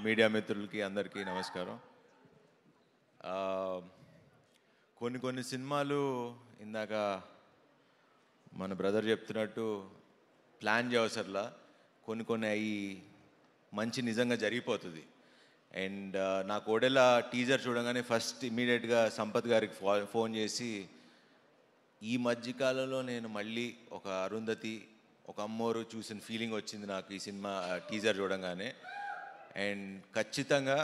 Media మిత్రులకి అందరికీ నమస్కారం. కొన్ని సినిమాలు ఇందాక మన బ్రదర్ చెప్తున్నట్టు ప్లాన్ చేయవసరలా, కొన్ని అవి మంచి నిజంగా జరిగిపోతుంది. అండ్ నాకు ఓడెలా టీజర్ చూడగానే ఫస్ట్ ఇమీడియట్గా సంపత్ గారికి ఫోన్ చేసి, ఈ మధ్యకాలంలో నేను మళ్ళీ ఒక అరుంధతి, ఒక అమ్మోరు చూసిన ఫీలింగ్ వచ్చింది నాకు ఈ సినిమా టీజర్ చూడంగానే. అండ్ ఖచ్చితంగా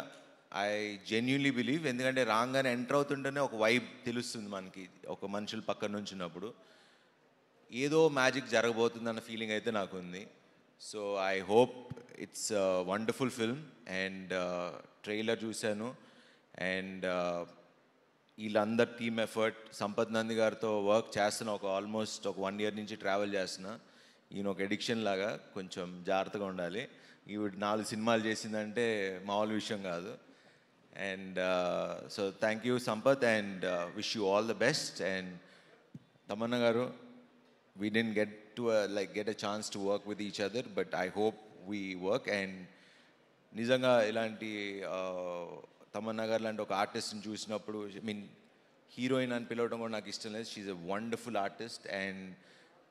ఐ జెన్యున్లీ బిలీవ్, ఎందుకంటే రాగానే ఎంటర్ అవుతుంటేనే ఒక వైబ్ తెలుస్తుంది మనకి, ఒక మనుషులు పక్కన నుంచి ఉన్నప్పుడు ఏదో మ్యాజిక్ జరగబోతుందన్న ఫీలింగ్ అయితే నాకు ఉంది. So I hope it's wonderful film. And trailer చూశాను, అండ్ వీళ్ళందరు టీమ్ ఎఫర్ట్, సంపత్ నంది గారితో వర్క్ చేస్తున్నా, ఆల్మోస్ట్ ఒక 1 year నుంచి ట్రావెల్ చేస్తున్నా. ఈయన ఒక ఎడిక్షన్ లాగా, కొంచెం జాగ్రత్తగా ఉండాలి. ఈవిడ 4 సినిమాలు చేసిందంటే మామూలు విషయం కాదు. And so thank you Sampath, and wish you all the best. And Tamannaah గారు, we didn't get a chance to work with each other, but I hope we work. And నిజంగా ఇలాంటి తమన్నా గారు లాంటి ఒక ఆర్టిస్ట్ని చూసినప్పుడు, హీరోయిన్ అని పిలవడం కూడా నాకు ఇష్టం లేదు. She's a wonderful artist. And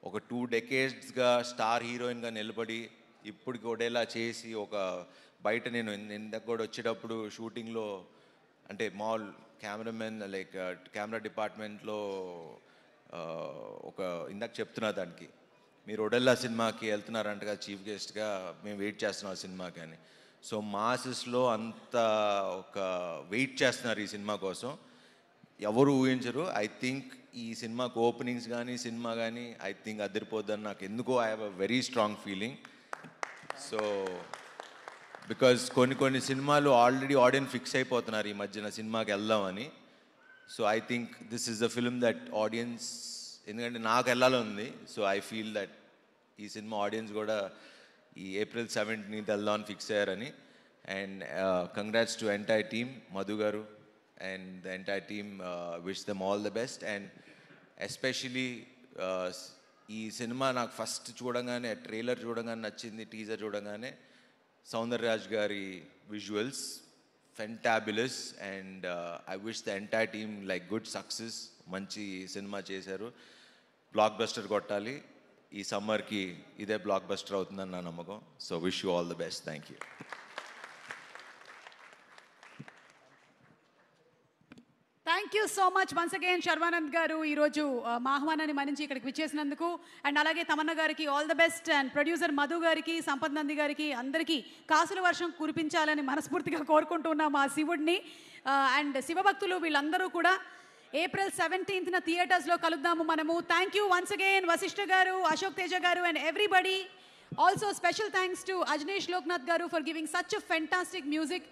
ఒక 2 decades స్టార్ హీరోయిన్గా నిలబడి ఇప్పుడు కూడా చేసి, ఒక బయట నేను ఇందాక కూడా వచ్చేటప్పుడు షూటింగ్లో, అంటే మాల్ కెమెరామెన్ లైక్ కెమెరా డిపార్ట్మెంట్లో ఒక ఇందాక చెప్తున్నా దానికి, మీరు ఒడెల్లా సినిమాకి వెళ్తున్నారంటగా చీఫ్ గెస్ట్గా, మేము వెయిట్ చేస్తున్నాం ఆ సినిమాకి అని. సో మాసెస్లో అంత ఒక వెయిట్ చేస్తున్నారు ఈ సినిమా కోసం, ఎవరు ఊహించరు. ఐ థింక్ ఈ సినిమాకు ఓపెనింగ్స్ కానీ సినిమా కానీ ఐ థింక్ అదిరిపోద్దని నాకు ఎందుకో I have a very strong feeling. So because కొన్ని సినిమాలు ఆల్రెడీ ఆడియన్స్ ఫిక్స్ అయిపోతున్నారు ఈ మధ్యన సినిమాకి వెళ్దామని. So I think this is the film that audience, ఎందుకంటే నాకు వెళ్ళాలని ఉంది. సో ఐ ఫీల్ దట్ ఈ సినిమా ఆడియన్స్ కూడా ఈ April 17th వెళ్దామని ఫిక్స్ అయ్యారని. And congrats to entire team, Madhu garu and the entire team, wish them all the best. And especially ఈ సినిమా నాకు ఫస్ట్ చూడగానే, ట్రైలర్ చూడగానే నచ్చింది, టీజర్ చూడగానే సౌందర్యరాజ్ గారి visuals fantabulous. And I wish the entire team like good success. మంచి సినిమా చేశారు, బ్లాక్ బస్టర్ కొట్టాలి. ఈ సమ్మర్కి ఇదే బ్లాక్ బస్టర్ అవుతుందని నా నమ్మకం. So wish you all the best. Thank you. Thank you so much once again Sharwanand గారు, ఈరోజు మా ఆహ్వానాన్ని మన్నించి ఇక్కడికి విచ్చేసినందుకు. అండ్ అలాగే తమన్నా గారికి all the best. And producer Madhu గారికి, సంపత్ నంది గారికి, అందరికీ కాసుల వర్షం కురిపించాలని మనస్ఫూర్తిగా కోరుకుంటున్నాం ఆ శివుడిని. అండ్ శివభక్తులు వీళ్ళందరూ కూడా April 17th థియేటర్స్లో కలుద్దాము మనము. Thank you once again Vasishta garu, Ashok Teja garu and everybody. Also special thanks to Ajaneesh Loknath garu for giving such a fantastic music.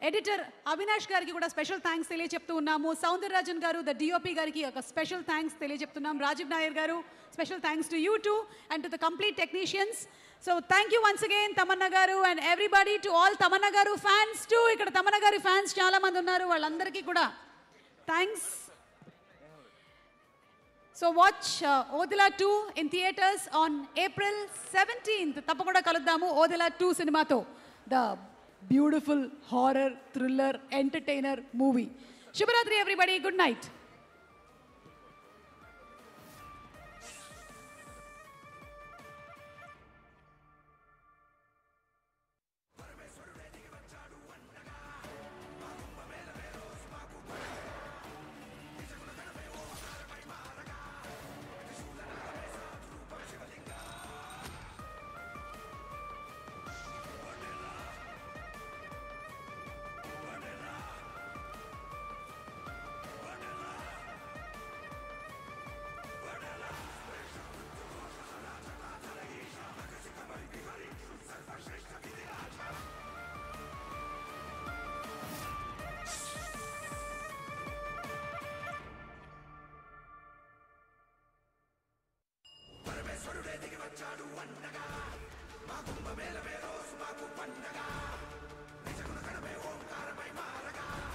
Editor Avinash గారికి కూడా స్పెషల్ థ్యాంక్స్ తెలియజెప్తున్నాము. సౌందరరాజన్ గారు, ద డిఓపి గారికి ఒక స్పెషల్ థ్యాంక్స్ తెలియజెప్తున్నాం. Rajeev Nair garu, special thanks to you too and to the complete technicians. So thank you once again Tamannaah garu and everybody. To all Tamannaah garu fans two, ఇక్కడ తమన్నా గారి fans చాలా మంది ఉన్నారు, వాళ్ళందరికీ కూడా thanks. So watch Odela 2 in theaters on April 17th. తప్పకుండా కలుద్దాము ఓదెలా 2 సినిమాతో, the beautiful horror thriller entertainer movie. శుభరాత్రి ఎవ్రీబడి, గుడ్ నైట్.